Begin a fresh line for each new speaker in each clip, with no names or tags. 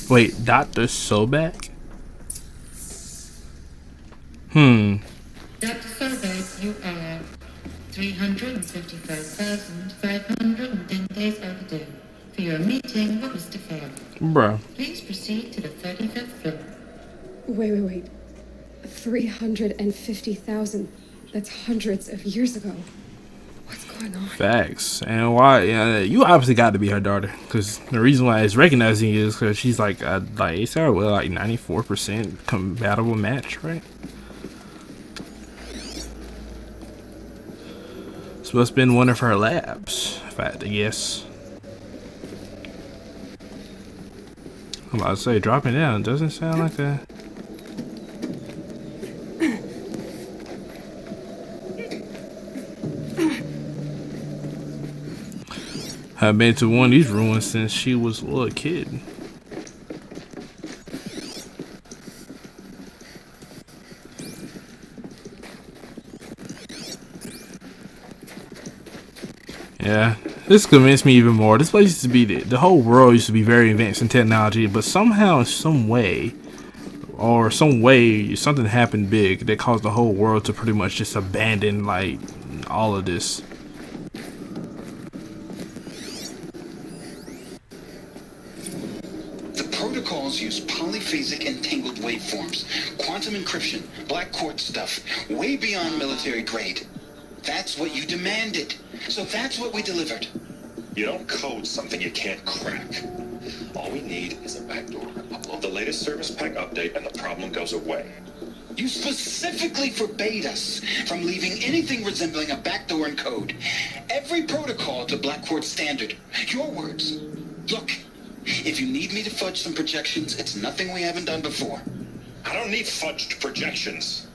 Wait, Dr. Sobeck?
Dr. Sobeck, you are 355,510 days overdue for your meeting with Mr. Fogg.
Bruh.
Please proceed to the 35th floor.
Wait. 350,000. That's hundreds of years ago. What's going on?
Facts. And why? You obviously got to be her daughter, because the reason why it's recognizing you is because she's like it's her well, like 94% compatible match, right? This must have been one of her labs, if I had to guess. I'm about to say, dropping down doesn't sound like a. I've been to one of these ruins since she was a little kid. Yeah, this convinced me even more. This place used to be, the whole world used to be very advanced in technology, but somehow, in some way, something happened big that caused the whole world to pretty much just abandon, like, all of this.
Protocols use polyphasic entangled waveforms, quantum encryption, black quartz stuff, way beyond military grade. That's what you demanded, so that's what we delivered.
You don't code something you can't crack. All we need is a backdoor. Upload the latest service pack update and the problem goes away.
You specifically forbade us from leaving anything resembling a backdoor in code. Every protocol to black quartz standard. Your words. Look. If you need me to fudge some projections, it's nothing we haven't done before.
I don't need fudged projections.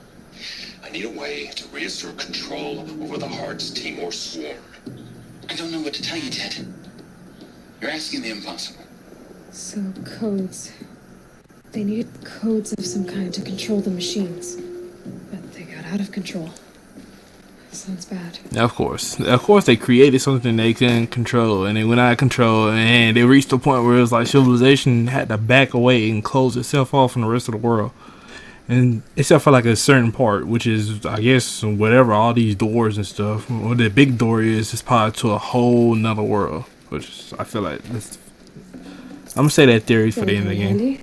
I need a way to reassert control over the Hearts team or swarm.
I don't know what to tell you, Ted. You're asking the impossible.
So, codes. They needed codes of some kind to control the machines. But they got out of control. Sounds bad.
Of course, they created something they couldn't control, and they went out of control, and they reached a point where it was like civilization had to back away and close itself off from the rest of the world, and except for like a certain part, which is, I guess, whatever all these doors and stuff. What the big door is probably to a whole nother world, which I feel like that's, I'm gonna say that theory for the end of the game.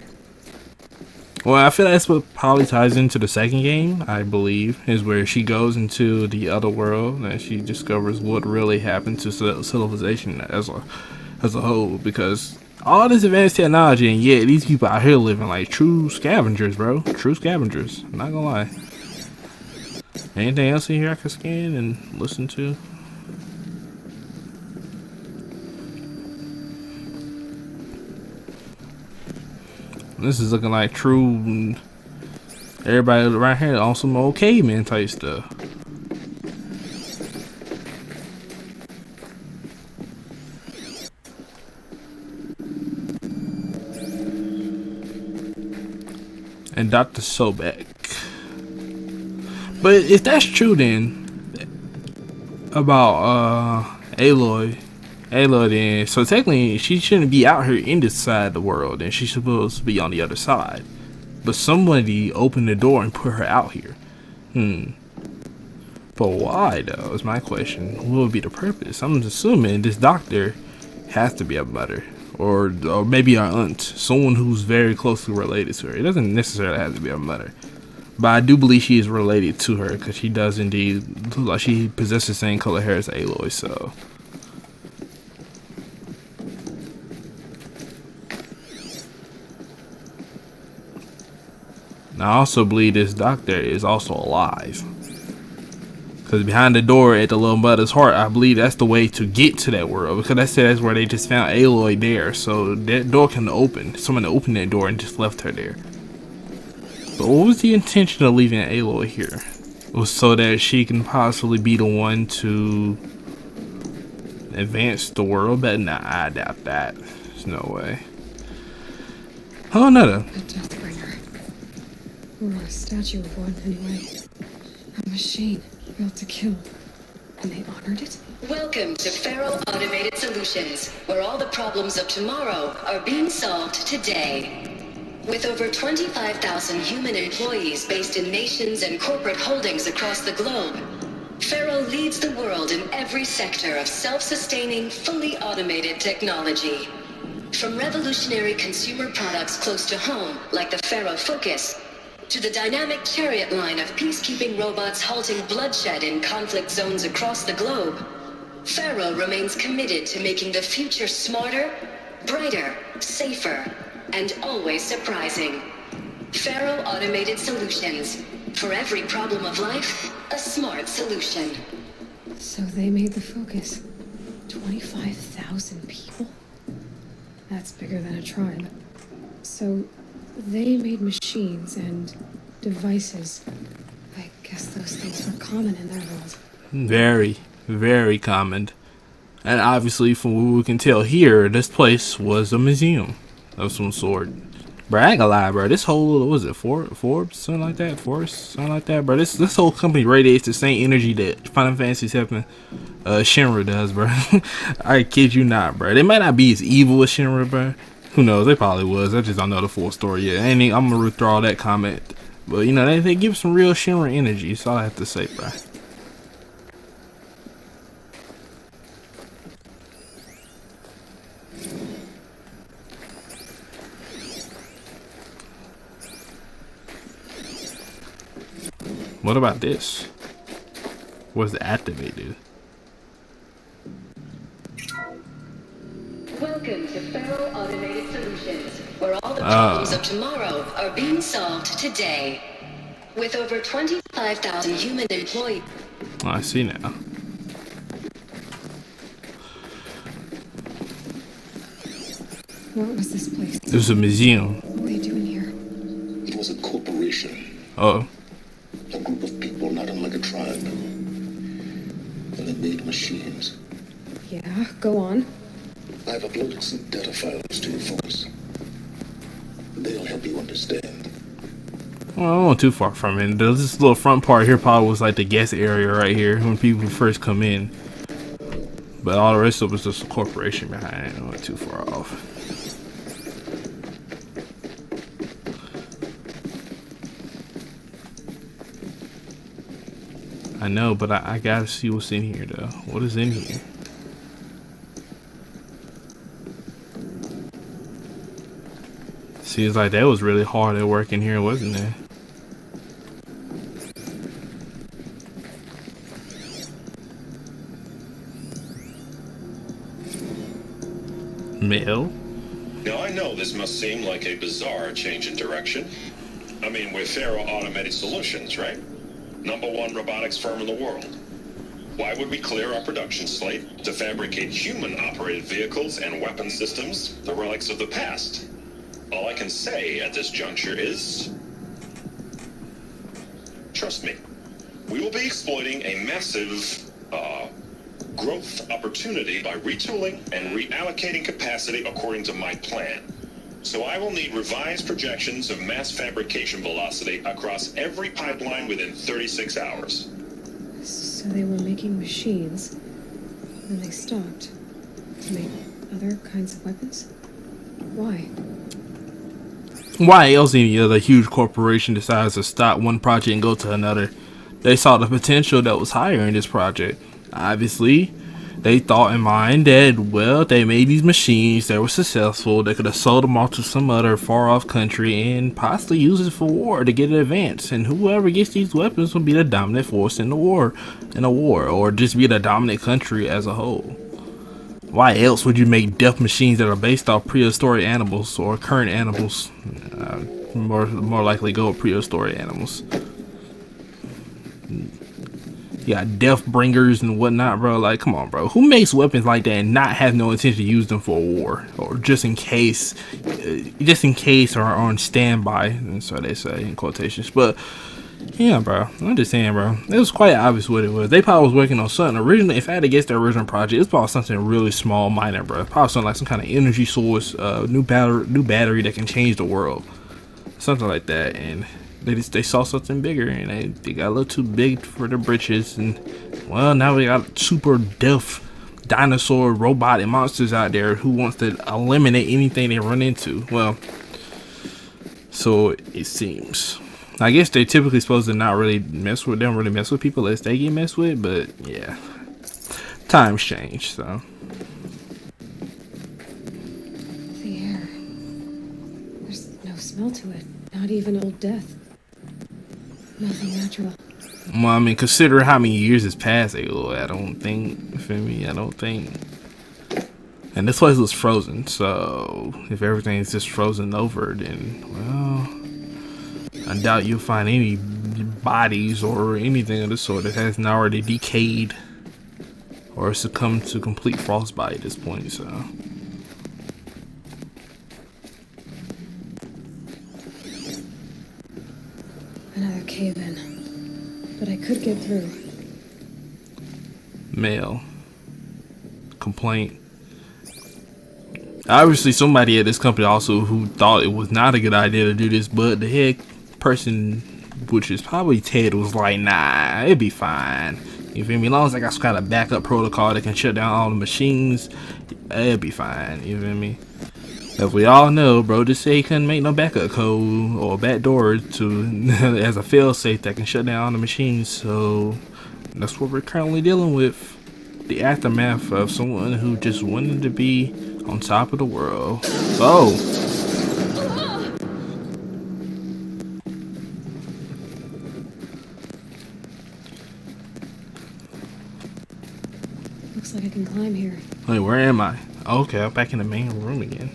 Well, I feel that's what probably ties into the second game, I believe, is where she goes into the other world and she discovers what really happened to civilization as a whole. Because all this advanced technology, and yet these people out here living like true scavengers, bro. True scavengers. I'm not gonna lie. Anything else in here I can scan and listen to? This is looking like true. Everybody right here on some old caveman type stuff. And Dr. Sobeck. But if that's true, then about Aloy, then so technically she shouldn't be out here in this side of the world, and she's supposed to be on the other side. But somebody opened the door and put her out here. But why though is my question. What would be the purpose? I'm assuming this doctor has to be a mother, or maybe our aunt, someone who's very closely related to her. It doesn't necessarily have to be a mother, but I do believe she is related to her because she does indeed look like she possesses the same color hair as Aloy. So. I also believe this doctor is also alive, because behind the door at the little mother's heart, I believe that's the way to get to that world, because that's where they just found Aloy there, so that door can open. Someone opened that door and just left her there. But what was the intention of leaving Aloy here? It was so that she can possibly be the one to advance the world, but nah, I doubt that. There's no way. Oh, no.
Or a statue of one, anyway. A machine built to kill. And they honored it?
Welcome to Faro Automated Solutions, where all the problems of tomorrow are being solved today. With over 25,000 human employees based in nations and corporate holdings across the globe, Faro leads the world in every sector of self-sustaining, fully automated technology. From revolutionary consumer products close to home, like the Faro Focus, to the dynamic chariot line of peacekeeping robots halting bloodshed in conflict zones across the globe, Faro remains committed to making the future smarter, brighter, safer, and always surprising. Faro Automated Solutions. For every problem of life, a smart solution.
So they made the Focus. 25,000 people? That's bigger than a tribe. So they made machines and devices. I guess those things were common in their world.
Very, very common. And obviously, from what we can tell here, this place was a museum of some sort. Bro, I ain't gonna lie, bro. This whole, what was it, Forbes, something like that, Forrest, something like that, bro. This whole company radiates the same energy that Final Fantasy VII Shinra does, bro. I kid you not, bro. They might not be as evil as Shinra, bro. Who knows? They probably was. I just don't know the full story yet. I'm gonna withdraw that comment. But you know, they give some real Shinra energy. That's all I have to say, bro. What about this? What's the activate do?
Welcome to Faro Automated Solutions, where all the problems of tomorrow are being solved today. With over 25,000 human employees.
Oh, I see now.
What was this place?
It was a museum.
What were they doing here?
It was a corporation.
Oh.
A group of people not unlike a tribe. And they made machines.
Yeah, go on.
I've uploaded some data files to your Focus. They'll help you understand.
Well, I don't want too far from it. This little front part here probably was like the guest area right here when people first come in. But all the rest of it was just a corporation behind it. I don't want too far off. I know, but I gotta see what's in here though. What is in here? Seems like that was really hard at work in here, wasn't it? Mail?
Now, I know this must seem like a bizarre change in direction. I mean, we're Faro Automated Solutions, right? #1 robotics firm in the world. Why would we clear our production slate to fabricate human-operated vehicles and weapon systems, the relics of the past? All I can say at this juncture is... trust me. We will be exploiting a massive, growth opportunity by retooling and reallocating capacity according to my plan. So I will need revised projections of mass fabrication velocity across every pipeline within 36 hours.
So they were making machines, and they stopped to make other kinds of weapons? Why?
Why else any other huge corporation decides to stop one project and go to another? They saw the potential that was higher in this project. Obviously, they thought in mind that, well, they made these machines that were successful. They could have sold them off to some other far-off country and possibly use it for war to get an advance. And whoever gets these weapons will be the dominant force in the war, or just be the dominant country as a whole. Why else would you make death machines that are based off prehistoric animals or current animals? More likely go with prehistoric animals. You got death bringers and whatnot, bro. Like, come on, bro. Who makes weapons like that and not have no intention to use them for a war or just in case, or on standby? And so they say in quotations. But yeah, bro. I'm just saying, bro. It was quite obvious what it was. They probably was working on something originally. If I had to guess their original project, it's probably something really small, minor, bro. Probably something like some kind of energy source, new battery that can change the world, something like that. And They saw something bigger, and they got a little too big for their britches, and well, now we got super deaf dinosaur robot and monsters out there who wants to eliminate anything they run into. Well, so it seems. I guess they're typically supposed to not really mess with them, really mess with people unless they get messed with, but yeah, times change, so.
The air. There's no smell to it. Not even old death. Nothing natural.
Well, I mean, consider how many years has passed, Aloy. I don't think, you feel me? I don't think. And this place was frozen, so if everything's just frozen over, then, well, I doubt you'll find any bodies or anything of the sort that hasn't already decayed or succumbed to complete frostbite at this point, so.
Another cave-in. But I could get through.
Mail. Complaint. Obviously somebody at this company also who thought it was not a good idea to do this, but the head person, which is probably Ted, was like, nah, it'd be fine. You feel me? As long as I got a backup protocol that can shut down all the machines, it'd be fine. You feel me? As we all know, bro just said he couldn't make no backup code or backdoor to as a failsafe that can shut down all the machines. So that's what we're currently dealing with. The aftermath of someone who just wanted to be on top of the world. Oh.
Looks like I can climb here.
Wait, where am I? Okay, I'm back in the main room again.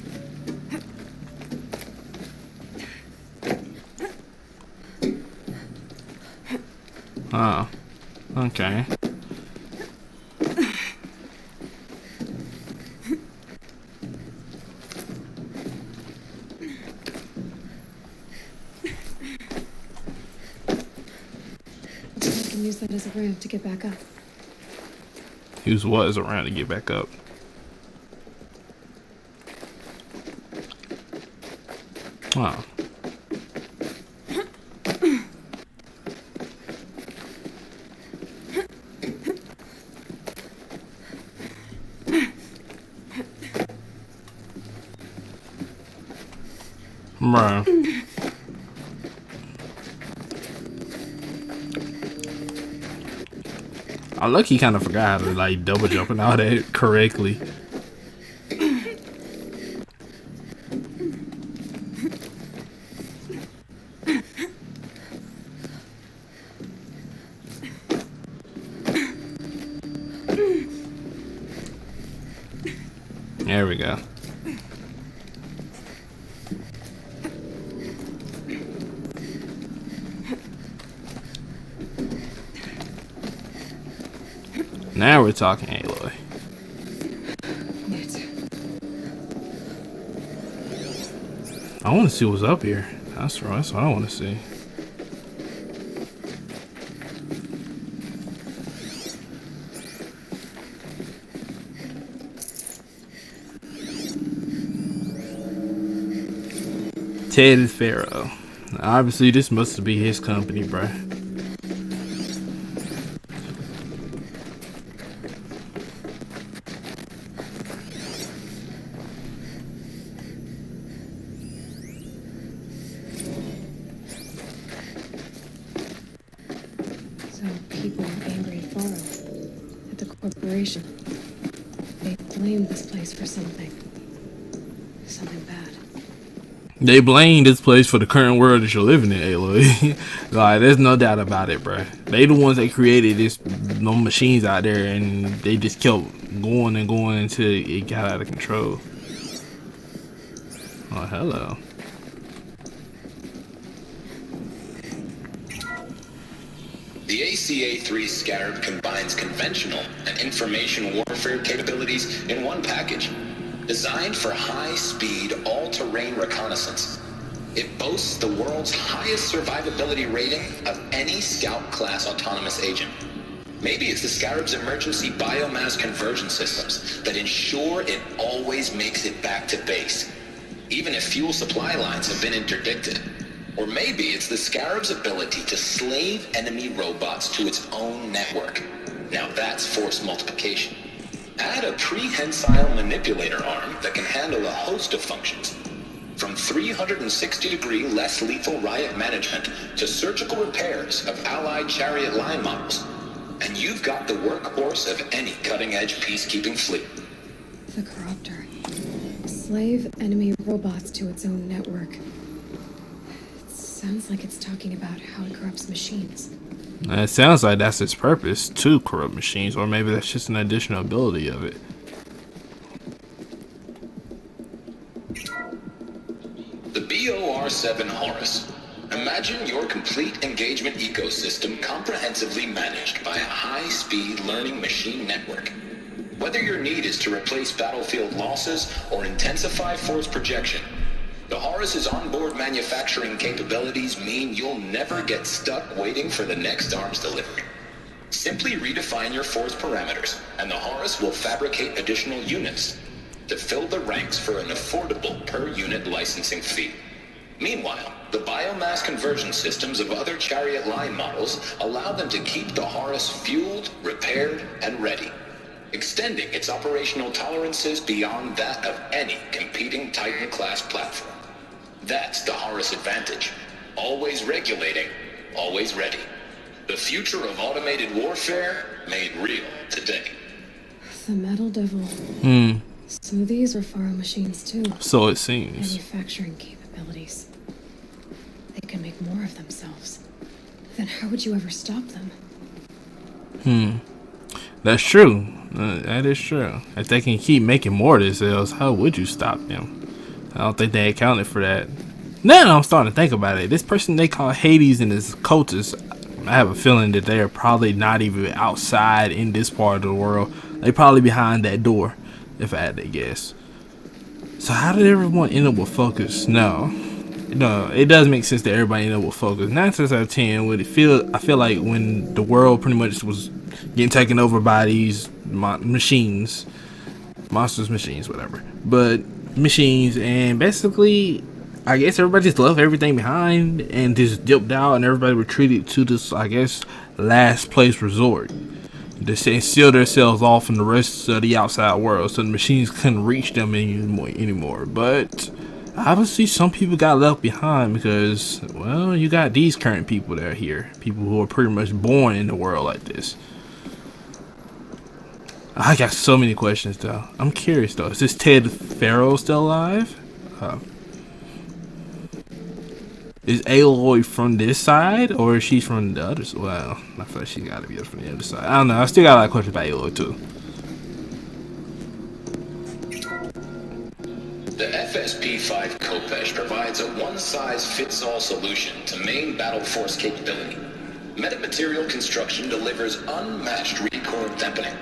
Oh, okay.
I can use that as a ramp to get back up.
Use what as a ramp to get back up? Oh. Bro. I lucky kind of forgot how to like double jump and all that correctly. There we go. Now we're talking, Aloy. I want to see what's up here. That's right. That's what I want to see. Ted is Pharaoh. Obviously, this must be his company, bruh.
So people are angry at Faro, at the corporation. They blame this place for something. Something bad.
They blame this place for the current world that you're living in, Aloy. Like, there's no doubt about it, bruh. They the ones that created this no machines out there, and they just kept going and going until it got out of control. Oh, hello.
The ACA-3 Scarab combines conventional and information warfare capabilities in one package. Designed for high-speed, all-terrain reconnaissance, it boasts the world's highest survivability rating of any Scout-class autonomous agent. Maybe it's the Scarab's emergency biomass conversion systems that ensure it always makes it back to base, even if fuel supply lines have been interdicted. Or maybe it's the Scarab's ability to slave enemy robots to its own network. Now that's force multiplication. Add a prehensile manipulator arm that can handle a host of functions, from 360-degree less lethal riot management to surgical repairs of allied chariot line models, and you've got the workhorse of any cutting-edge peacekeeping fleet.
The Corruptor. Slave enemy robots to its own network. It sounds like it's talking about how it corrupts machines.
It sounds like that's its purpose, to corrupt machines, or maybe that's just an additional ability of it.
The BOR-7 Horus. Imagine your complete engagement ecosystem comprehensively managed by a high-speed learning machine network. Whether your need is to replace battlefield losses or intensify force projection, the Horus's onboard manufacturing capabilities mean you'll never get stuck waiting for the next arms delivery. Simply redefine your force parameters, and the Horus will fabricate additional units to fill the ranks for an affordable per-unit licensing fee. Meanwhile, the biomass conversion systems of other chariot line models allow them to keep the Horus fueled, repaired, and ready, extending its operational tolerances beyond that of any competing Titan-class platform. That's the Horus advantage. Always regulating, always ready. The future of automated warfare made real today.
The Metal Devil. So these are Faro machines too.
So it seems.
Manufacturing capabilities. They can make more of themselves. Then how would you ever stop them?
That's true. That is true. If they can keep making more of themselves, how would you stop them? I don't think they accounted for that. Now I'm starting to think about it. This person they call Hades and his cultists, I have a feeling that they are probably not even outside in this part of the world. They probably behind that door, if I had to guess. So how did everyone end up with Focus? No, it does make sense that everybody ended up with Focus. 9 times out of 10, I feel like when the world pretty much was getting taken over by these machines, monsters, machines, whatever, but machines, and basically I guess everybody just left everything behind and just dipped out, and everybody retreated to this, I guess, last place resort to seal themselves off from the rest of the outside world, so the machines couldn't reach them anymore. But obviously some people got left behind because, well, you got these current people that are here, people who are pretty much born in the world like this. I got so many questions though. I'm curious though, is this Ted Faro still alive? Is Aloy from this side, or is she from the other side? Well, I feel like she gotta be from the other side. I don't know, I still got a lot of questions about Aloy too.
The FSP-5 Khopesh provides a one-size-fits-all solution to main battle force capability. Metamaterial construction delivers unmatched recoil dampening,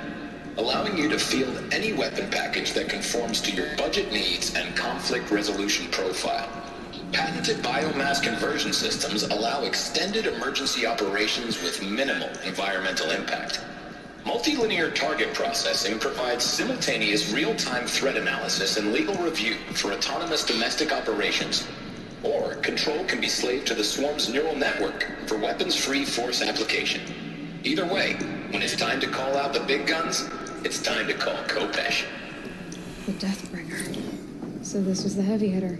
allowing you to field any weapon package that conforms to your budget needs and conflict resolution profile. Patented biomass conversion systems allow extended emergency operations with minimal environmental impact. Multilinear target processing provides simultaneous real-time threat analysis and legal review for autonomous domestic operations. Or control can be slaved to the swarm's neural network for weapons-free force application. Either way, when it's time to call out the big guns, it's time to call Khopesh.
The Deathbringer. So this was the heavy hitter.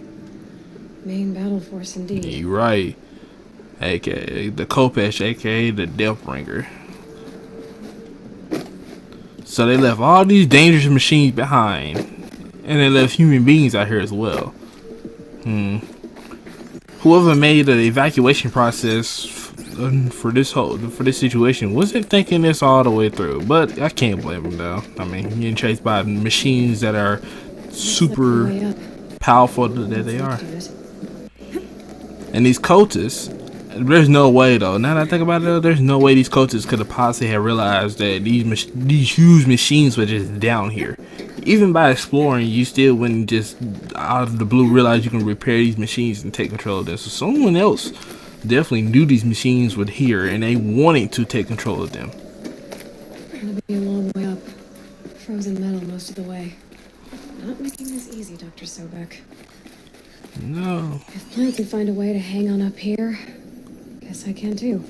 Main battle force indeed.
You're right. AKA the Khopesh, aka the Deathbringer. So they left all these dangerous machines behind, and they left human beings out here as well. Whoever made the evacuation process for this situation wasn't thinking this all the way through, but I can't blame them though. I mean, you're getting chased by machines that are super powerful that they are. And these cultists, there's no way though. Now that I think about it, though, there's no way these cultists could have possibly have realized that these huge machines were just down here. Even by exploring, you still wouldn't just out of the blue realize you can repair these machines and take control of them. So someone else definitely knew these machines were here and they wanted to take control of them.
Gonna be a long way up. Frozen metal most of the way. Not making this easy, Dr. Sobeck.
No.
If Plant can find a way to hang on up here, guess I can too.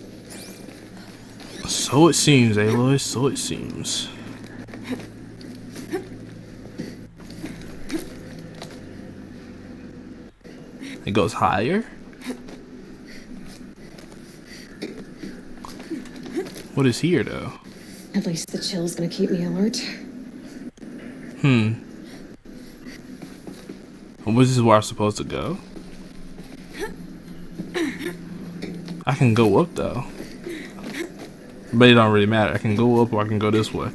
So it seems, Aloy. So it seems. It goes higher? What is here, though?
At least the chill's gonna keep me alert.
Was this where I'm supposed to go? I can go up, though. But it don't really matter. I can go up or I can go this way.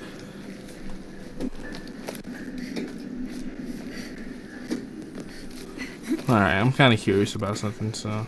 Alright, I'm kind of curious about something, so...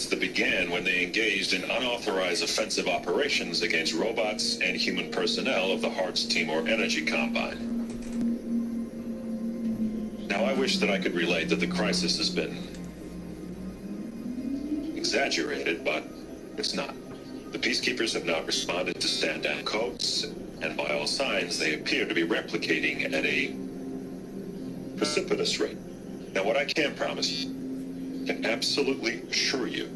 That began when they engaged in unauthorized offensive operations against robots and human personnel of the Hearts Timor Energy Combine. Now, I wish that I could relate that the crisis has been exaggerated, but it's not. The Peacekeepers have not responded to stand-down codes, and by all signs, they appear to be replicating at a precipitous rate. Now, what I can promise you, can absolutely assure you,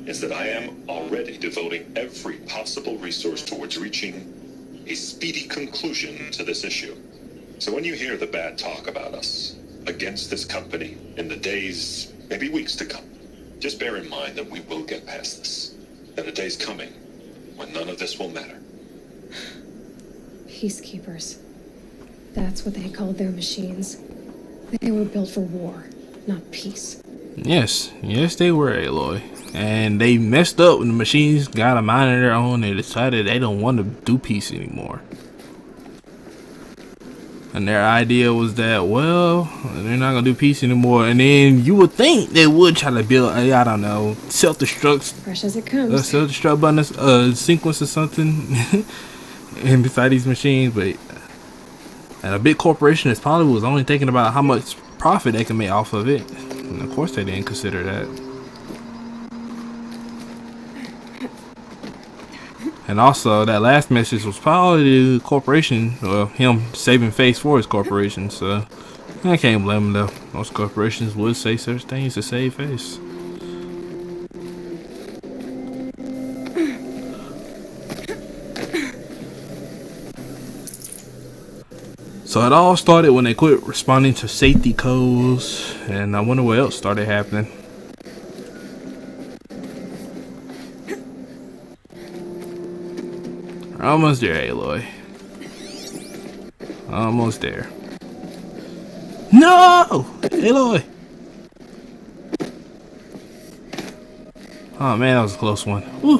is that I am already devoting every possible resource towards reaching a speedy conclusion to this issue. So when you hear the bad talk about us against this company in the days, maybe weeks to come, just bear in mind that we will get past this. That a day's coming when none of this will matter.
Peacekeepers. That's what they called their machines. They were built for war, not peace.
Yes, they were, Aloy. And they messed up when the machines got a mind of their own and decided they don't want to do peace anymore. And their idea was that, well, they're not going to do peace anymore. And then you would think they would try to build, I don't know, self-destruct.
Fresh as it comes.
Self-destruct button, sequence or something. And beside these machines, but and a big corporation is probably was only thinking about how much profit they can make off of it. And of course they didn't consider that. And also that last message was probably the corporation, or him saving face for his corporation, so I can't blame him though. Most corporations would say such things to save face. So it all started when they quit responding to safety codes, and I wonder what else started happening. Almost there, Aloy. Almost there. No! Aloy! Oh man, that was a close one. Woo.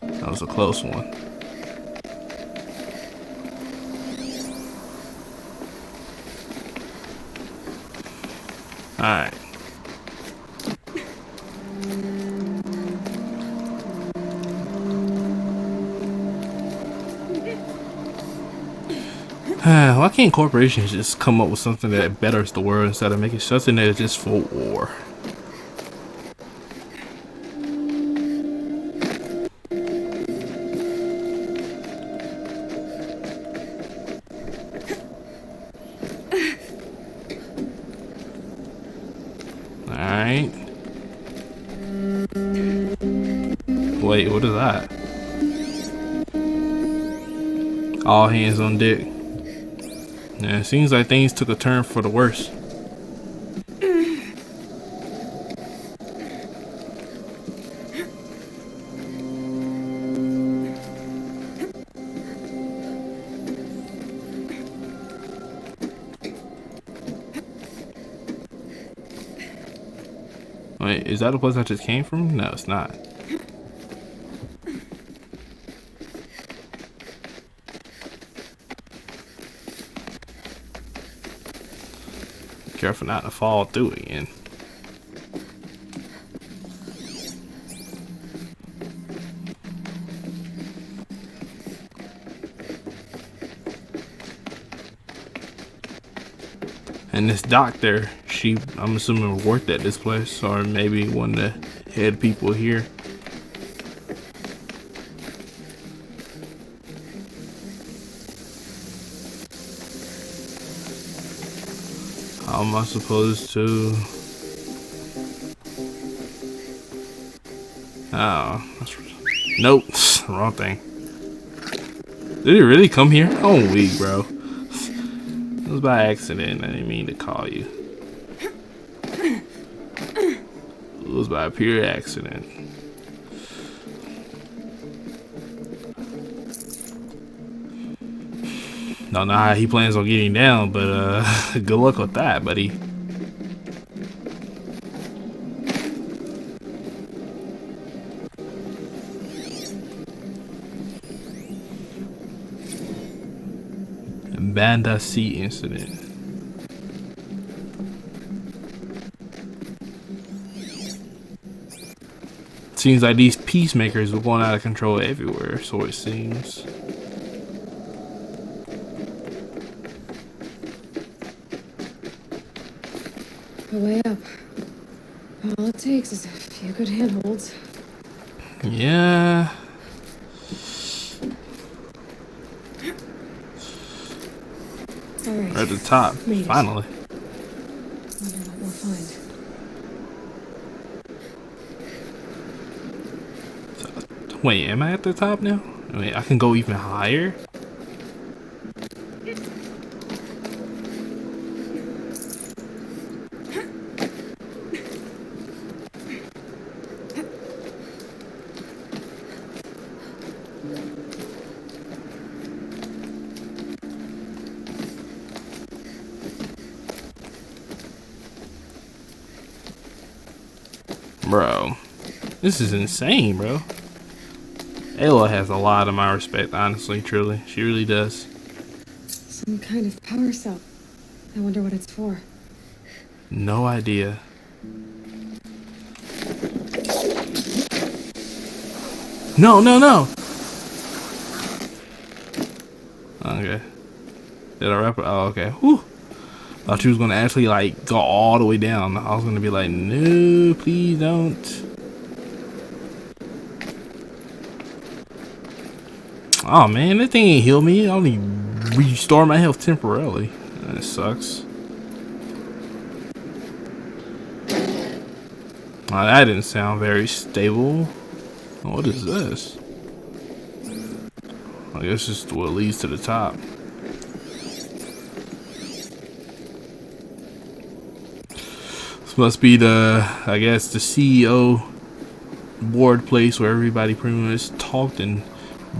That was a close one. Alright. Why can't corporations just come up with something that betters the world instead of making something that is just for war? Alright. Wait, what is that? All hands on deck. Yeah, it seems like things took a turn for the worse. Wait, is that the place I just came from? No, it's not. Careful not to fall through again. And this doctor, I'm assuming worked at this place, or maybe one of the head people here. How am I supposed to? Oh, nope, wrong thing. Did he really come here? Oh, weak, bro. It was by accident. I didn't mean to call you. It was by pure accident. Don't know how he plans on getting down, but good luck with that, buddy. Banda C incident. Seems like these peacemakers were going out of control everywhere, so it seems.
The way up. All it takes is a few good handholds.
Yeah.
All right.
We're at the top, finally.
Wonder what we'll find.
Wait, am I at the top now? Wait, I can go even higher? Bro, this is insane, bro. Ayla has a lot of my respect, honestly, truly. She really does.
Some kind of power cell. I wonder what it's for.
No idea. No, no, no! Okay. Did I wrap it? Oh, okay. Whew. Thought she was gonna actually like go all the way down. I was gonna be like, no, please don't. Oh man, that thing ain't heal me. It only restore my health temporarily. That sucks. Oh, that didn't sound very stable. What is this? I guess this is what leads to the top. This must be the, I guess, the CEO board place where everybody pretty much talked and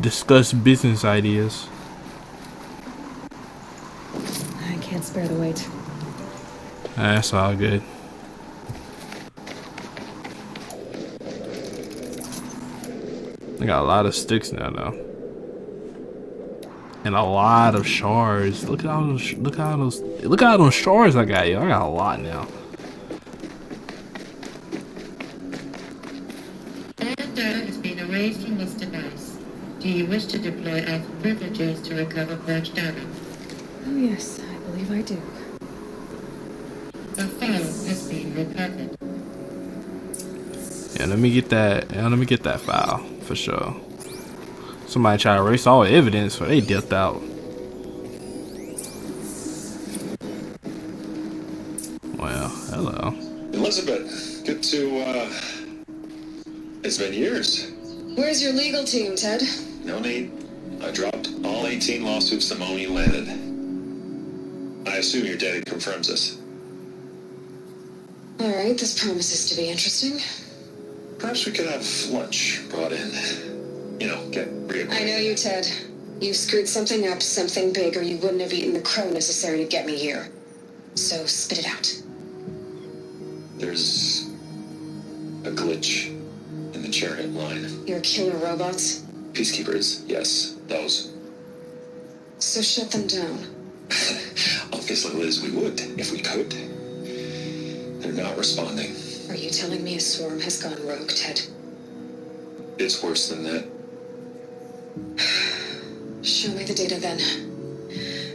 discussed business ideas.
I can't spare the weight.
That's all good. I got a lot of sticks now, though, and a lot of shards. Look at all those! Look at all those shards I got. Yo, I got a lot now.
Data has been erased from this device. Do you wish to deploy alpha privileges to recover purged data?
Oh yes, I believe I do.
A file has been recovered.
Yeah, let me get that. Yeah, let me get that file for sure. Somebody try to erase all the evidence, so they dipped out. Well, hello.
Elizabeth, good to, it's been years.
Where's your legal team, Ted?
No need. I dropped all 18 lawsuits the moment you landed. I assume your daddy confirms this.
All right, this promises to be interesting.
Perhaps we could have lunch brought in. You know, get reacquainted.
I know you, Ted. You screwed something up, something big, or you wouldn't have eaten the crow necessary to get me here. So spit it out.
There's a glitch in the chariot line.
Your killer robots?
Peacekeepers, yes, those.
So shut them down.
Obviously, Liz, we would, if we could. They're not responding.
Are you telling me a swarm has gone rogue, Ted?
It's worse than that.
Show me the data then.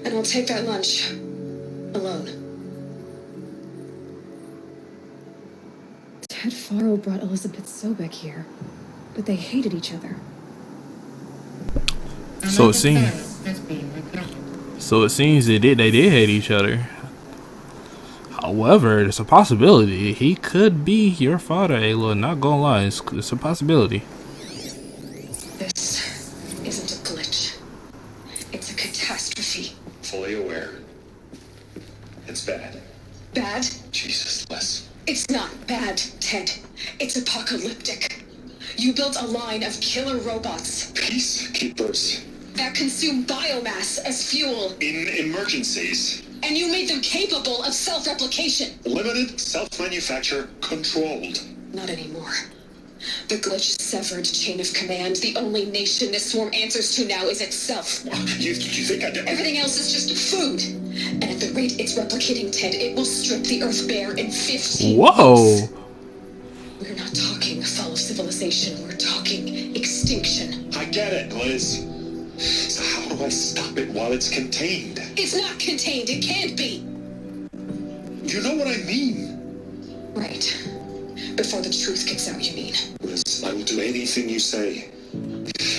And I'll take that lunch. Alone.
Ted Faro brought Elizabeth Sobeck here, but they hated each other.
So it seems. So it seems they did hate each other. However, it's a possibility. He could be your father, Ayla. Not gonna lie, it's a possibility.
This isn't a glitch. It's a catastrophe.
Fully aware. It's bad.
Bad?
Jesus, Les.
It's not bad, Ted. It's apocalyptic. You built a line of killer robots
Peacekeepers.
that consume biomass as fuel,
In emergencies.
and you made them capable of self-replication.
Limited, self-manufacture, controlled.
Not anymore. The glitch severed chain of command. The only nation this swarm answers to now is itself.
You think I did?
Everything else is just food. And at the rate it's replicating, Ted, it will strip the Earth bare in 15
Whoa!
months. We're not talking fall of civilization. We're talking extinction.
I get it, Liz. So how do I stop it while it's contained?
It's not contained. It can't be.
You know what I mean?
Right. Before the truth gets out, you mean?
Liz, I will do anything you say.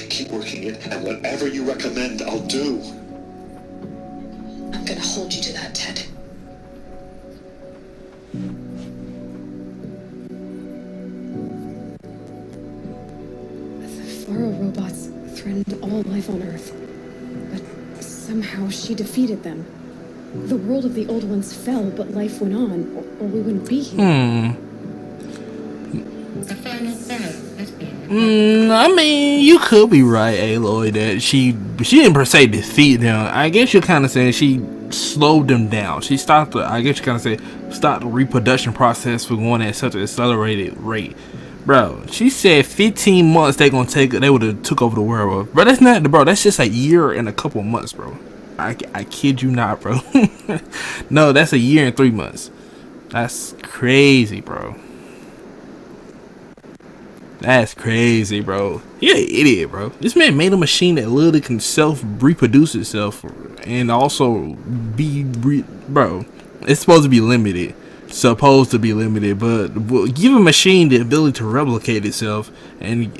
Keep working it, and whatever you recommend, I'll do.
I'm gonna hold you to that, Ted.
The Faro robots threatened all life on Earth, but somehow she defeated them. The world of the old ones fell, but life went on, or we wouldn't be here.
The final battle has been
I mean, you could be right, Aloy, that she didn't per se defeat them. I guess you're kind of saying she slowed them down. She stopped the, I guess you kind of say, stopped the reproduction process from going at such an accelerated rate. Bro, she said 15 months they would have took over the world. Bro, that's not, bro, that's just a year and a couple months, bro. I kid you not, bro. No, that's a year and 3 months. That's crazy, bro. That's crazy, bro. You're an idiot, bro. This man made a machine that literally can self-reproduce itself and also bro, it's supposed to be limited. But give a machine the ability to replicate itself and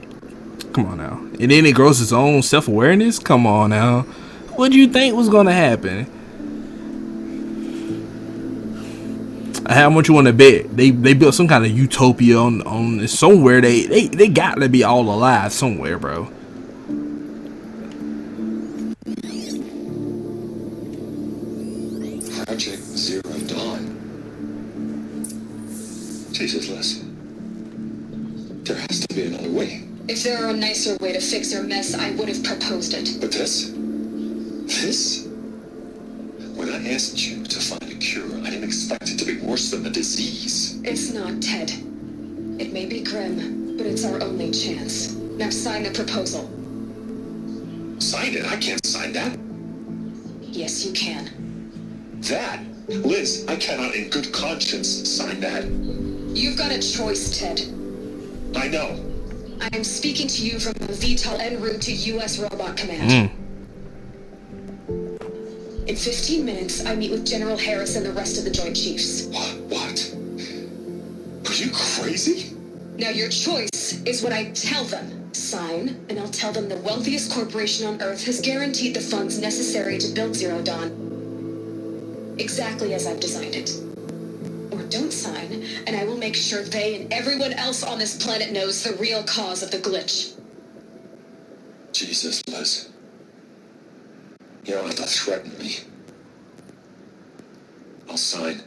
come on now. And then it grows its own self-awareness? Come on now. What do you think was gonna happen? How much you want to bet they built some kind of utopia on somewhere? They got to be all alive somewhere, bro.
Project Zero Dawn. Jesus, Les. There has to be another way.
If there were a nicer way to fix your mess, I would have proposed it.
But this? When I asked you to find a cure, I didn't expect it to be worse than the disease.
It's not, Ted. It may be grim, but it's our only chance. Now sign the proposal.
Sign it? I can't sign that.
Yes, you can.
That? Liz, I cannot in good conscience sign that.
You've got a choice, Ted.
I know.
I am speaking to you from the VTOL en route to U.S. Robot Command. In 15 minutes, I meet with General Harris and the rest of the Joint Chiefs.
What? Are you crazy?
Now your choice is what I tell them. Sign, and I'll tell them the wealthiest corporation on Earth has guaranteed the funds necessary to build Zero Dawn. Exactly as I've designed it. Or don't sign, and I will make sure they and everyone else on this planet knows the real cause of the glitch.
Jesus, Liz. You don't have to threaten me. I'll sign.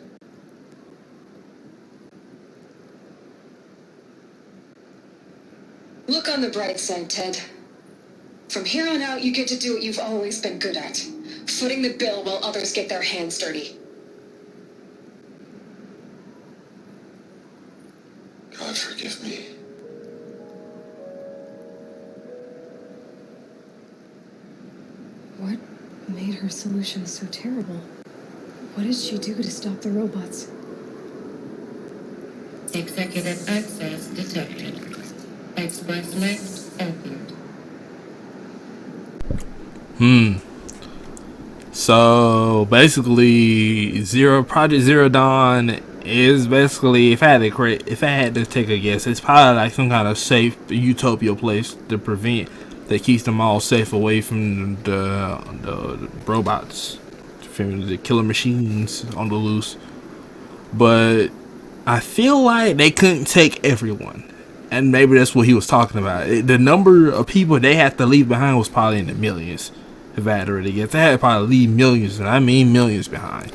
Look on the bright side, Ted. From here on out, you get to do what you've always been good at. Footing the bill while others get their hands dirty.
God forgive me.
What made her solution so terrible? What did she do to stop the robots?
executive access detected. Express left opened.
So basically, Project Zero Dawn It's basically, if I had to take a guess, it's probably like some kind of safe utopia place to prevent, that keeps them all safe away from the robots, from the killer machines on the loose. But I feel like they couldn't take everyone, and maybe that's what he was talking about. The number of people they had to leave behind was probably in the millions. If I had to really guess, they had to probably leave millions, and I mean millions behind.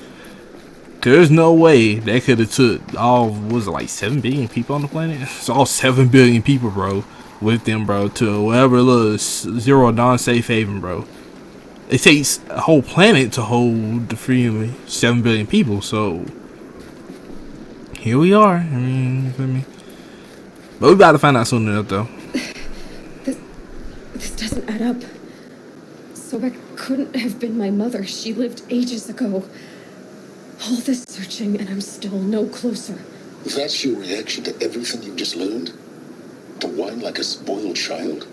There's no way they could have took all, was it like 7 billion people on the planet? It's all 7 billion people, bro, with them, bro, to whatever little Zero Dawn safe haven, bro. It takes a whole planet to hold the freedom of 7 billion people, so here we are. I mean, you feel me? But we about to find out soon enough, though.
This doesn't add up. Sobeck couldn't have been my mother. She lived ages ago. All this searching, and I'm still no closer.
That's your reaction to everything you've just learned? To whine like a spoiled child?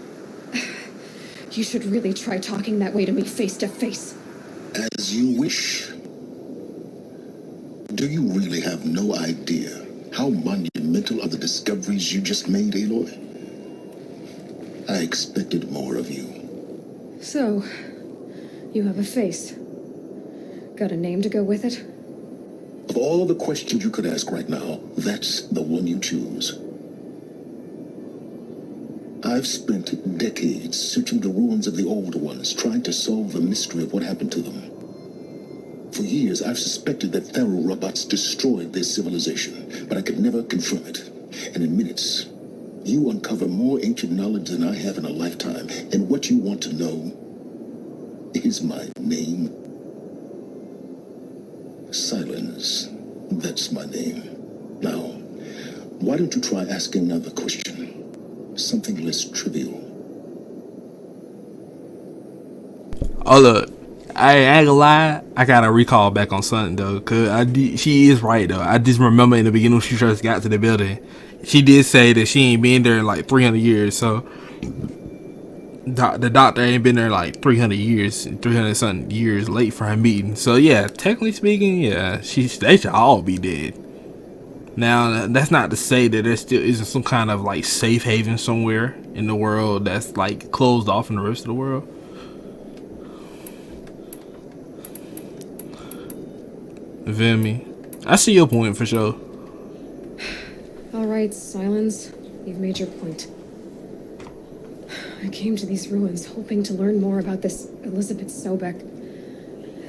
You should really try talking that way to me face to face.
As you wish. Do you really have no idea how monumental are the discoveries you just made, Aloy? I expected more of you.
So, you have a face. Got a name to go with it?
Of all the questions you could ask right now, that's the one you choose. I've spent decades searching the ruins of the old ones, trying to solve the mystery of what happened to them. For years, I've suspected that Thero robots destroyed their civilization, but I could never confirm it. And in minutes, you uncover more ancient knowledge than I have in a lifetime. And what you want to know is my name. Silence. That's my name. Now, why don't you try asking another question? Something less trivial.
Oh, look. I ain't gonna lie, I gotta recall back on something though, cause she is right though. I just remember in the beginning when she first got to the building, she did say that she ain't been there in like 300 years. So the doctor ain't been there like 300 years, 300 something years late for her meeting. So yeah, technically speaking, yeah, they should all be dead. Now that's not to say that there still isn't some kind of like safe haven somewhere in the world that's like closed off from the rest of the world. You feel me? I see your point for sure.
Alright, Silence. You've made your point. I came to these ruins hoping to learn more about this Elizabeth Sobeck.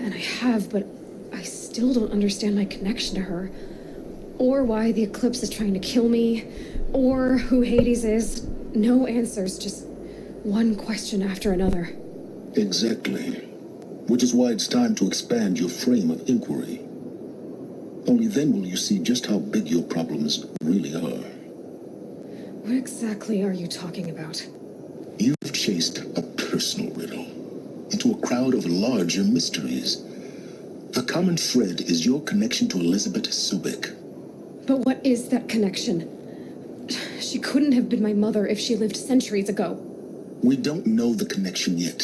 And I have, but I still don't understand my connection to her. Or why the Eclipse is trying to kill me. Or who Hades is. No answers, just one question after another.
Exactly. Which is why it's time to expand your frame of inquiry. Only then will you see just how big your problems really are.
What exactly are you talking about?
You've chased a personal riddle into a crowd of larger mysteries. The common thread is your connection to Elizabeth Sobeck.
But what is that connection? She couldn't have been my mother if she lived centuries ago.
We don't know the connection yet.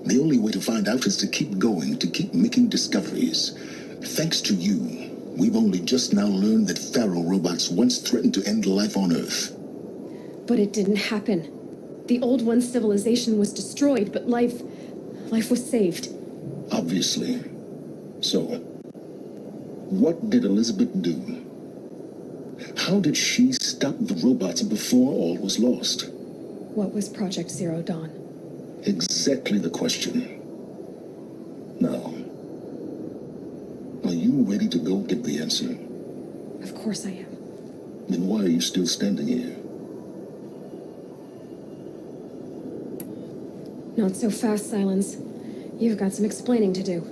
The only way to find out is to keep going, to keep making discoveries. Thanks to you, we've only just now learned that Thero robots once threatened to end life on Earth.
But it didn't happen. The old one's civilization was destroyed, but life was saved.
Obviously. So, what did Elizabeth do? How did she stop the robots before all was lost?
What was Project Zero Dawn?
Exactly the question. Now, are you ready to go get the answer?
Of course I am.
Then why are you still standing here?
Not so fast, Silence. You've got some explaining to do.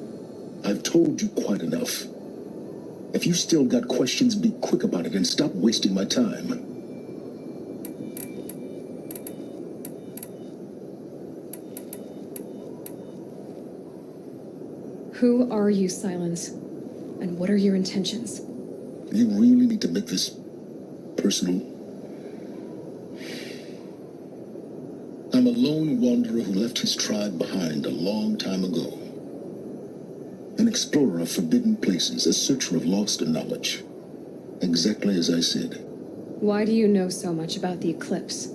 I've told you quite enough. If you still got questions, be quick about it and stop wasting my time.
Who are you, Silence? And what are your intentions?
You really need to make this personal. I'm a lone wanderer who left his tribe behind a long time ago. An explorer of forbidden places, a searcher of lost knowledge. Exactly as I said.
Why do you know so much about the eclipse?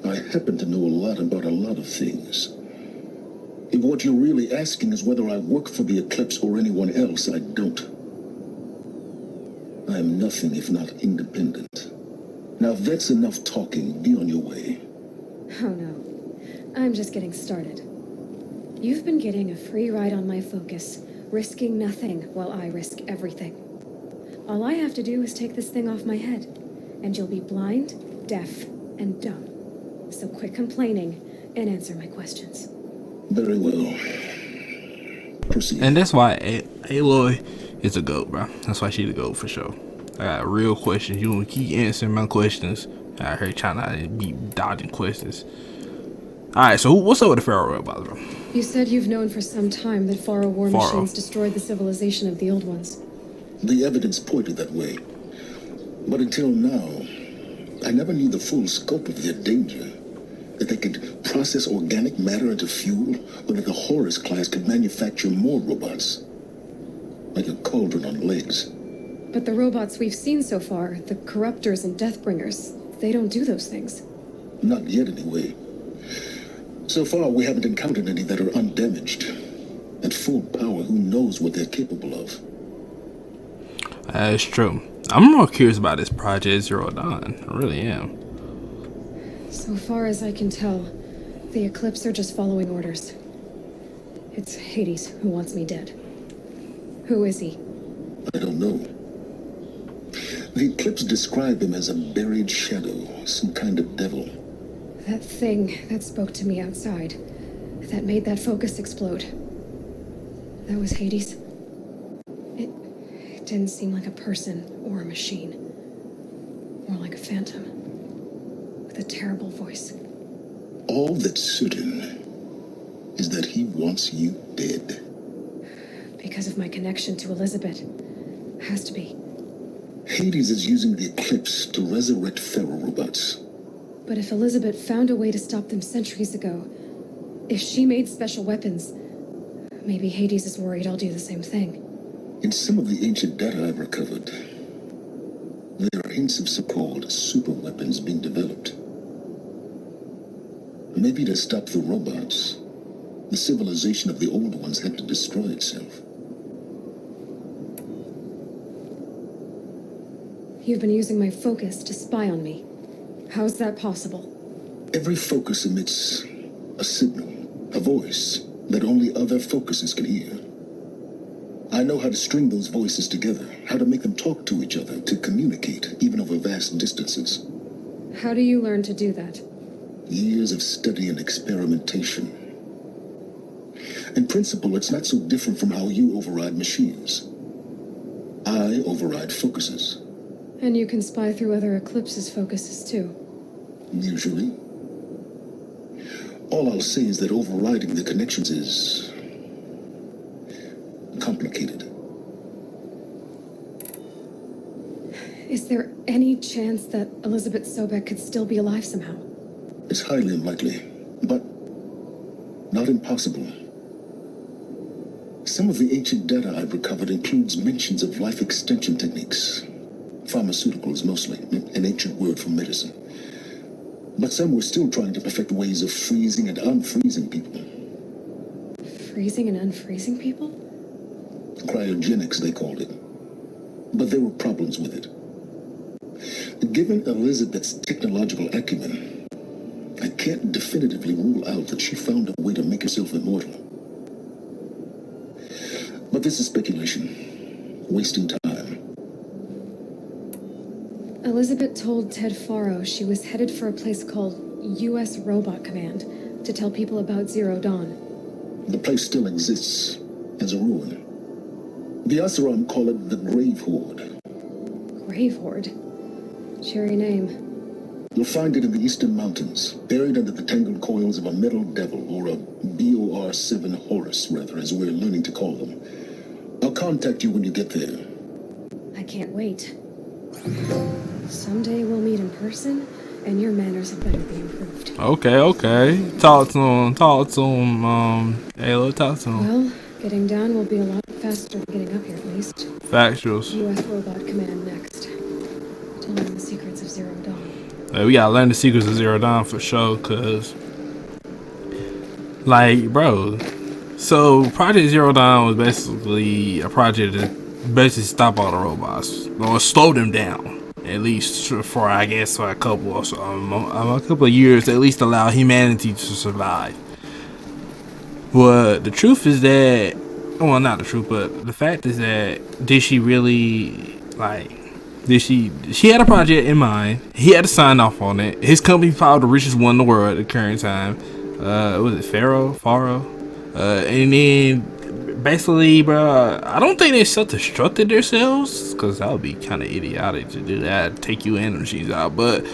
I happen to know a lot about a lot of things. If what you're really asking is whether I work for the Eclipse or anyone else, I don't. I am nothing if not independent. Now, if that's enough talking, be on your way.
Oh no, I'm just getting started. You've been getting a free ride on my focus, risking nothing while I risk everything. All I have to do is take this thing off my head, and you'll be blind, deaf, and dumb. So quit complaining and answer my questions.
Very well. Proceed.
And that's why Aloy is a GOAT, bro. That's why she the GOAT for sure. I got real questions. You want to keep answering my questions. I heard trying to be dodging questions. Alright, so what's up with the Pharaoh robots, bro?
You said you've known for some time that Faro war machines destroyed the civilization of the old ones.
The evidence pointed that way. But until now, I never knew the full scope of their danger. That they could process organic matter into fuel, or that the Horus class could manufacture more robots. Like a cauldron on legs.
But the robots we've seen so far, the Corruptors and Deathbringers, they don't do those things.
Not yet, anyway. So far, we haven't encountered any that are undamaged. At full power, who knows what they're capable of?
That's true. I'm more curious about this Project Zero Dawn. I really am.
So far as I can tell, the Eclipse are just following orders. It's Hades who wants me dead. Who is he?
I don't know. The Eclipse described him as a buried shadow, some kind of devil.
That thing that spoke to me outside, that made that focus explode. That was Hades. It didn't seem like a person or a machine. More like a phantom. With a terrible voice.
All that's certain is that he wants you dead.
Because of my connection to Elizabeth. Has to be.
Hades is using the Eclipse to resurrect Pharaoh robots.
But if Elizabeth found a way to stop them centuries ago, if she made special weapons, maybe Hades is worried I'll do the same thing.
In some of the ancient data I've recovered, there are hints of so-called super weapons being developed. Maybe to stop the robots, the civilization of the old ones had to destroy itself.
You've been using my focus to spy on me. How's that possible?
Every focus emits a signal, a voice that only other focuses can hear. I know how to string those voices together, how to make them talk to each other, to communicate, even over vast distances.
How do you learn to do that?
Years of study and experimentation. In principle, it's not so different from how you override machines. I override focuses.
And you can spy through other Eclipse's focuses too.
Usually. All I'll say is that overriding the connections is complicated.
Is there any chance that Elizabeth Sobeck could still be alive somehow?
It's highly unlikely, but not impossible. Some of the ancient data I've recovered includes mentions of life extension techniques. Pharmaceuticals, mostly, an ancient word for medicine. But some were still trying to perfect ways of freezing and unfreezing people.
Freezing and unfreezing people?
Cryogenics, they called it. But there were problems with it. Given Elizabeth's technological acumen, I can't definitively rule out that she found a way to make herself immortal. But this is speculation, wasting time.
Elizabeth told Ted Faro she was headed for a place called U.S. Robot Command to tell people about Zero Dawn.
The place still exists as a ruin. The Asaram call it the Grave Horde.
Grave Horde? Cheery name.
You'll find it in the Eastern Mountains, buried under the tangled coils of a metal devil, or a BOR-7 Horus, rather, as we're learning to call them. I'll contact you when you get there.
I can't wait. Someday we'll meet in person, and your manners had better be improved.
Okay. Talk to him, Ayla, talk to him.
Well, getting down will be a lot faster than getting up here, at least.
Factuals.
U.S. Robot Command next. learn the secrets of Zero Dawn.
We gotta learn the secrets of Zero Dawn for sure, cause like, bro. So Project Zero Dawn was basically a project that basically stop all the robots or slow them down. At least for I guess for a couple of years, to at least allow humanity to survive. Well, the truth is that, well, not the truth, but the fact is that did she really like? She had a project in mind. He had to sign off on it. His company probably the richest one in the world at the current time. Was it Faro? And then basically, bro, I don't think they self-destructed themselves, because that would be kind of idiotic to do that, take you and the machines out. But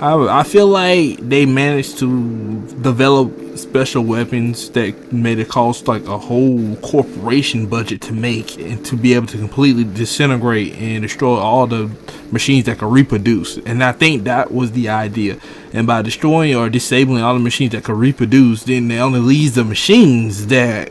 I feel like they managed to develop special weapons that made it cost like a whole corporation budget to make, and to be able to completely disintegrate and destroy all the machines that can reproduce. And I think that was the idea. And by destroying or disabling all the machines that can reproduce, then it only leaves the machines that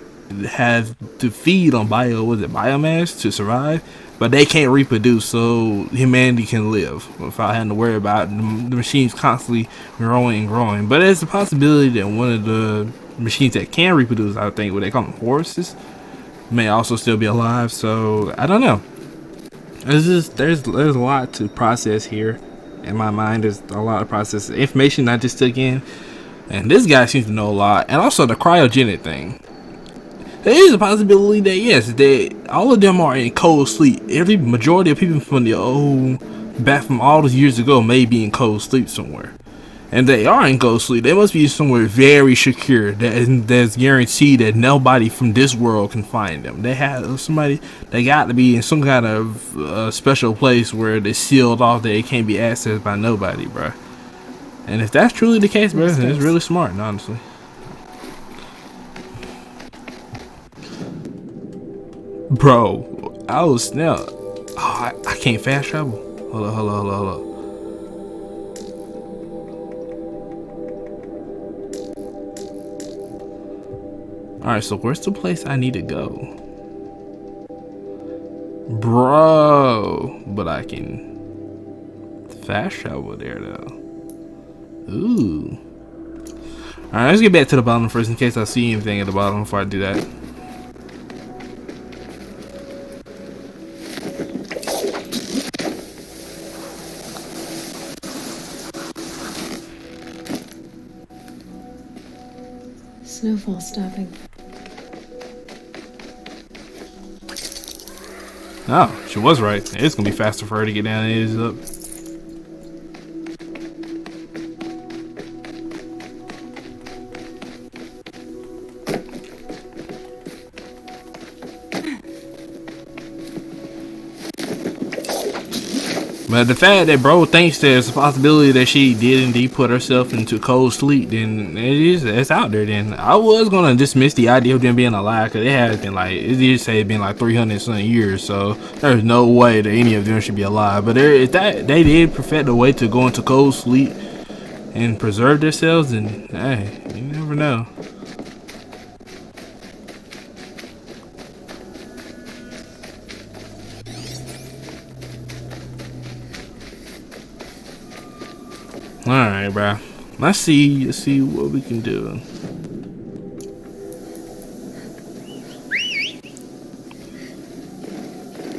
have to feed on biomass to survive, but they can't reproduce, so humanity can live without having to worry about the machines constantly growing and growing. But there's a possibility that one of the machines that can reproduce, I think what they call them horses, may also still be alive. So I don't know. There's a lot to process here in my mind. There's a lot of process information I just took in, and this guy seems to know a lot. And also the cryogenic thing. There is a possibility that yes, that all of them are in cold sleep. Every majority of people from back from all those years ago may be in cold sleep somewhere, and they are in cold sleep. They must be somewhere very secure that's guaranteed that nobody from this world can find them. They have somebody. They got to be in some kind of special place where they're sealed off, that it can't be accessed by nobody, bro. And if that's truly the case, bro, then it's really smart, honestly. Bro, I was now. Oh, I can't fast travel. Hold up. Alright, so where's the place I need to go? Bro, but I can fast travel there though. Ooh. Alright, let's get back to the bottom first in case I see anything at the bottom before I do that.
Snowfall stopping.
Oh, she was right. It's gonna be faster for her to get down than it is up. But the fact that bro thinks there's a possibility that she did indeed put herself into cold sleep, then it's out there. Then I was gonna dismiss the idea of them being alive, because it has been like, it did say it's been like 300 some years, so there's no way that any of them should be alive. But if they did perfect a way to go into cold sleep and preserve themselves, then hey, you never know. Alright, bro. Let's see what we can do.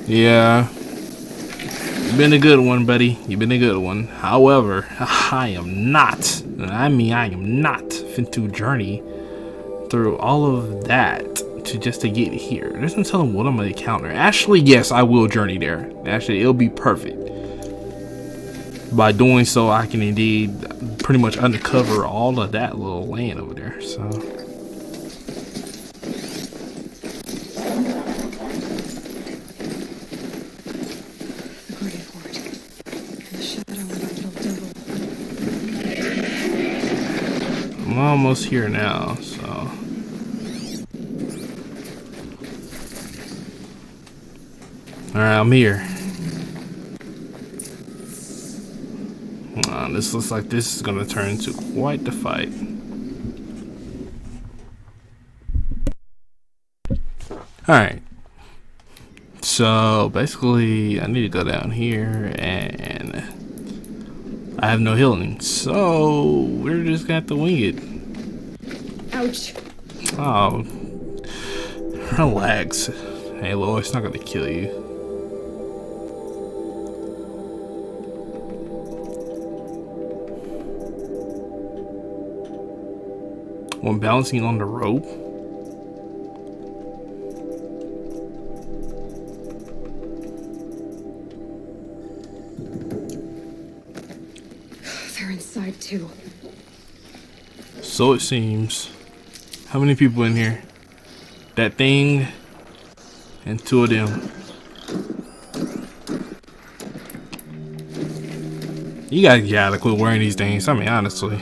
Yeah. You've been a good one, buddy. You've been a good one. However, I am not, and I mean I am not fin to journey through all of that to get here. There's no telling what I'm gonna encounter. Actually, yes, I will journey there. Actually, it'll be perfect. By doing so, I can indeed pretty much uncover all of that little land over there. So
The graveyard. And the shadow of the little devil.
I'm almost here now. So alright, I'm here. This looks like this is gonna turn into quite the fight. Alright. So basically, I need to go down here, and I have no healing, so we're just gonna have to wing it.
Ouch.
Oh, relax. Halo, it's not gonna kill you. When balancing on the rope.
They're inside too.
So it seems. How many people in here? That thing and 2 of them. You guys gotta quit wearing these things. I mean, honestly.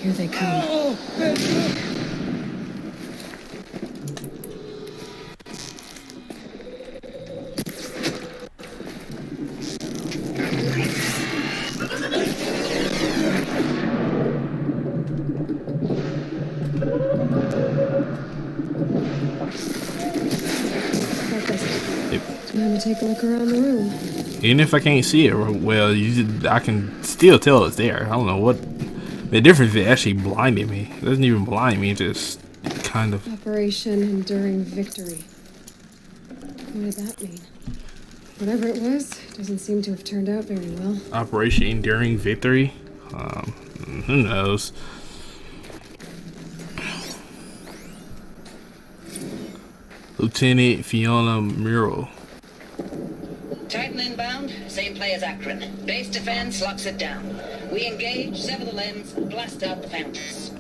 Here they come. Time to take a look around the room.
Even if I can't see it well, I can still tell it's there. I don't know what the difference is. It actually blinded me. It doesn't even blind me, it just kind of.
Operation Enduring Victory. What did that mean? Whatever it was, doesn't seem to have turned out very well.
Operation Enduring Victory? Who knows? Lieutenant Fiona Muro.
Titan inbound, same play as Akron. Base defense locks it down. We engage, sever the lens, blast out the fountains.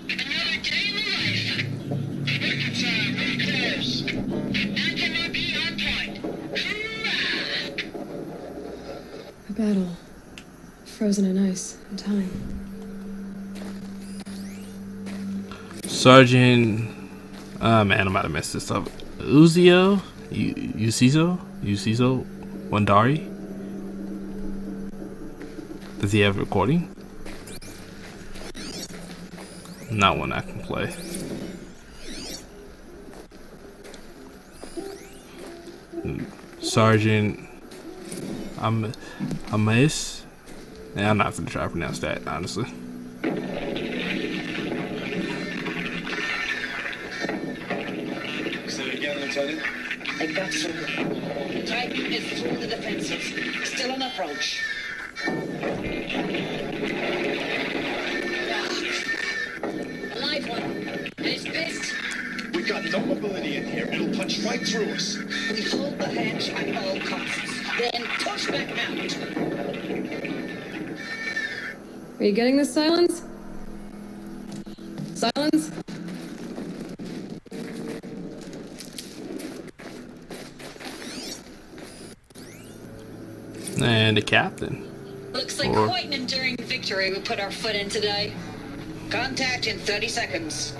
Another day in the life. Record time, very close. Anti-MOB on point. Hoorah!
A battle. Frozen in ice and time.
Sergeant. Man, I might have messed this up. Usizo Wandari. Does he have a recording? Not one I can play. Sergeant Amais. Yeah, I'm not gonna try to pronounce that, honestly.
Say it again, Lieutenant.
I got through. Titan is through the defenses. Still on approach. A live one. And it's pissed.
We got no mobility in here. It'll punch right through us.
We hold the hatch at all costs. Then push back out.
Are you getting this, Silence? Silence?
And the captain.
Looks like
Or-
quite an enduring victory we put our foot in today. Contact in 30 seconds.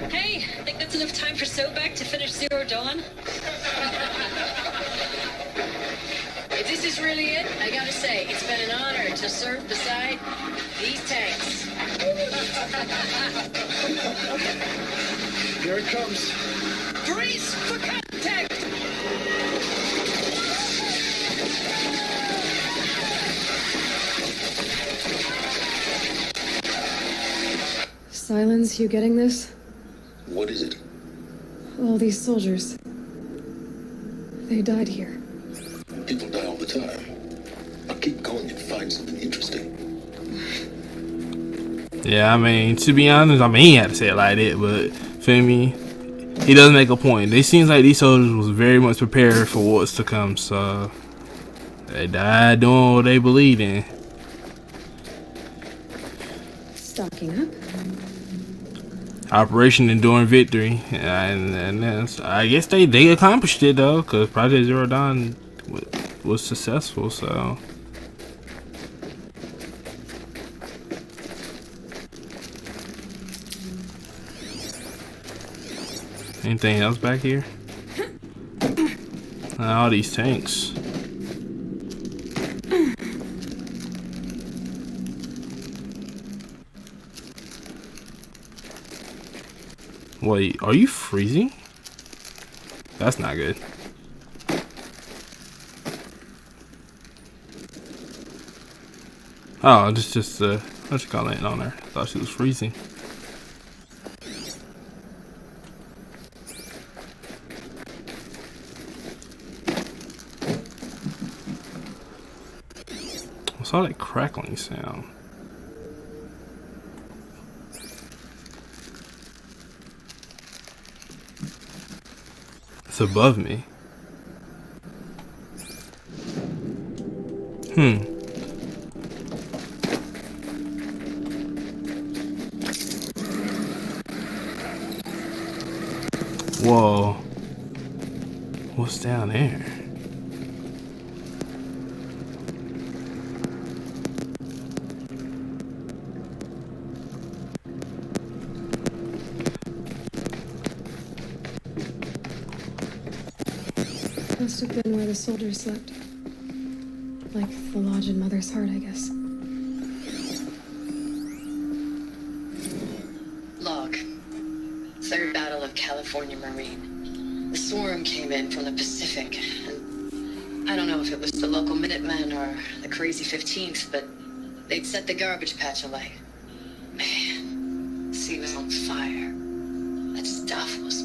Hey, I think that's enough time for Sobeck to finish Zero Dawn. If this is really it, I gotta say, it's been an honor to serve beside these tanks.
Here it comes.
Brace for contact!
Silence, you getting this?
What is it?
All these soldiers. They died here.
People die all the time. I'll keep going and find something interesting.
Yeah, I mean, to be honest, I mean, he had to say it like that, but feel me, he does make a point. It seems like these soldiers was very much prepared for what's to come, so they died doing what they believed in.
Stocking up.
Operation Enduring Victory, and that's, I guess they accomplished it though, because Project Zero Dawn was successful. So anything else back here? All these tanks. Wait, are you freezing? That's not good. Oh, just I just got landing on her. Thought she was freezing. What's all that crackling sound? It's above me. Whoa. What's down there?
Must have been where the soldiers slept. Like the lodge in Mother's Heart, I guess.
Log. Third Battle of California Marine. The swarm came in from the Pacific, and I don't know if it was the local Minutemen or the crazy 15th, but they'd set the garbage patch alight. Man, the sea was on fire. That stuff was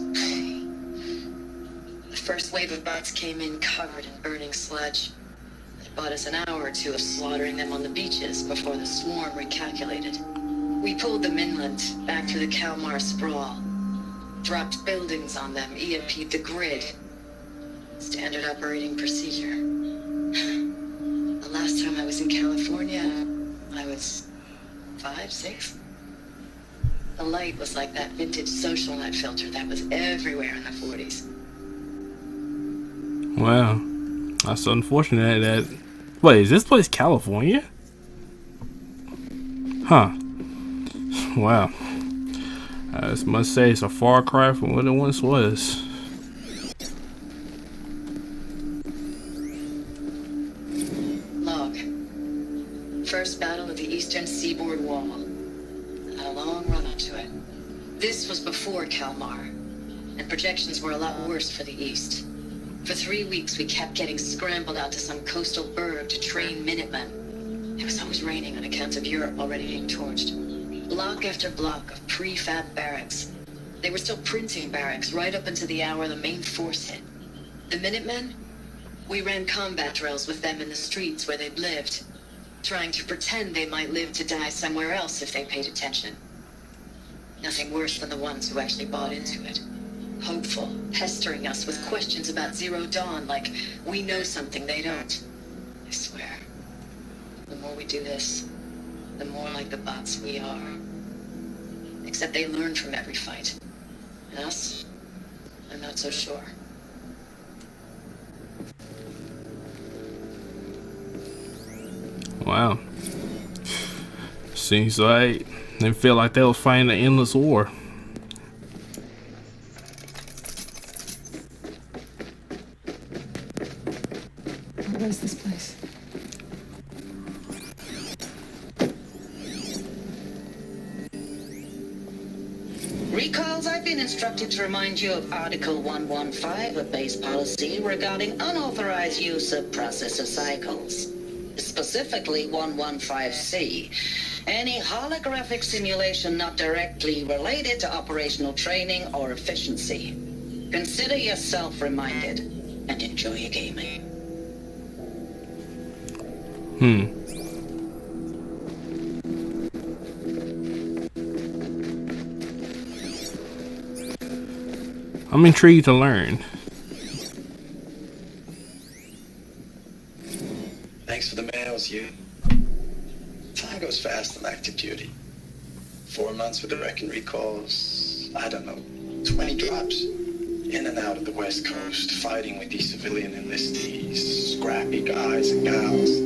The first wave of bots came in covered in burning sludge. It bought us an hour or two of slaughtering them on the beaches before the swarm recalculated. We pulled them inland, back through the Kalmar sprawl. Dropped buildings on them, EMP'd the grid. Standard operating procedure. The last time I was in California, I was 5, 6. The light was like that vintage social net filter that was everywhere in the 40s.
Wow. That's unfortunate that... Wait, is this place California? Huh. Wow. I must say it's a far cry from what it once was.
Log. First battle of the eastern seaboard wall. Had a long run up to it. This was before Kalmar, and projections were a lot worse for the east. For 3 weeks, we kept getting scrambled out to some coastal burg to train Minutemen. It was always raining on account of Europe already being torched. Block after block of prefab barracks. They were still printing barracks right up until the hour the main force hit. The Minutemen? We ran combat drills with them in the streets where they'd lived, trying to pretend they might live to die somewhere else if they paid attention. Nothing worse than the ones who actually bought into it. Hopeful, pestering us with questions about Zero Dawn like we know something they don't. I swear, the more we do this, the more like the bots we are. Except they learn from every fight. And us? I'm not so sure.
Wow. Seems like they feel like they was fighting an endless war.
What is this place?
Recalls, I've been instructed to remind you of Article 115 of base policy regarding unauthorized use of processor cycles. Specifically 115C. Any holographic simulation not directly related to operational training or efficiency. Consider yourself reminded and enjoy your gaming.
I'm intrigued to learn.
Thanks for the mails, you. Time goes fast on active duty. 4 months with the wreck and recalls, I don't know, 20 drops. In and out of the West Coast, fighting with these civilian enlistees, scrappy guys and gals.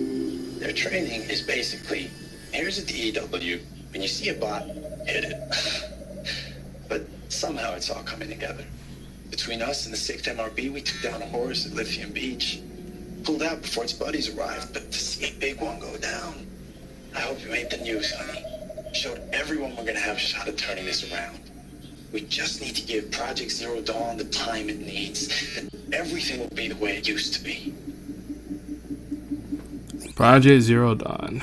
Their training is basically, here's a DEW, when you see a bot, hit it. But somehow it's all coming together. Between us and the 6th MRB, we took down a horse at Lithium Beach. Pulled out before its buddies arrived, but to see a big one go down, I hope you made the news, honey. Showed everyone we're gonna have a shot at turning this around. We just need to give Project Zero Dawn the time it needs. Then everything will be the way it used to be.
Project Zero Dawn.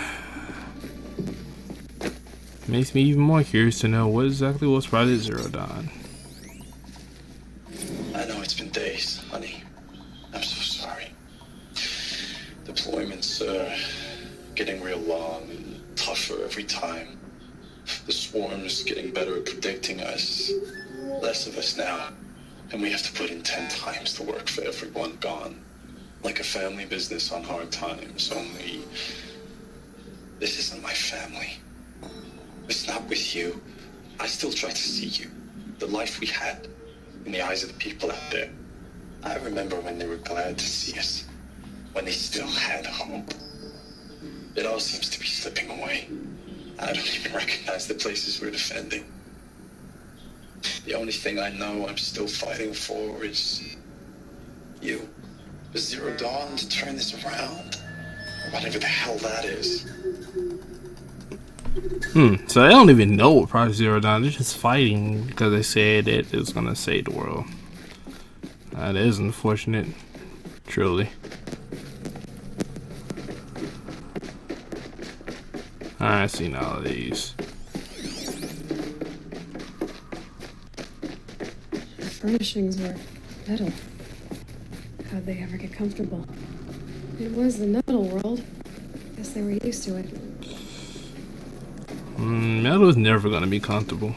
Makes me even more curious to know what exactly was Project Zero Dawn.
I know it's been days, honey. I'm so sorry. Deployments are getting real long and tougher every time. The swarm's getting better at predicting us. Less of us now. And we have to put in 10 times the work for everyone gone. Like a family business on hard times, only this isn't my family. It's not with you. I still try to see you. The life we had in the eyes of the people out there. I remember when they were glad to see us. When they still had hope. It all seems to be slipping away. I don't even recognize the places we're defending. The only thing I know I'm still fighting for is you. The Zero Dawn to turn this around. Whatever the hell that is.
So they don't even know what Project Zero Dawn. They're just fighting because they said that it was gonna save the world. That is unfortunate, truly. I've seen all of these.
The furnishings were metal. How'd they ever get comfortable? It was the metal world. Guess they were used to it.
Metal is never gonna be comfortable.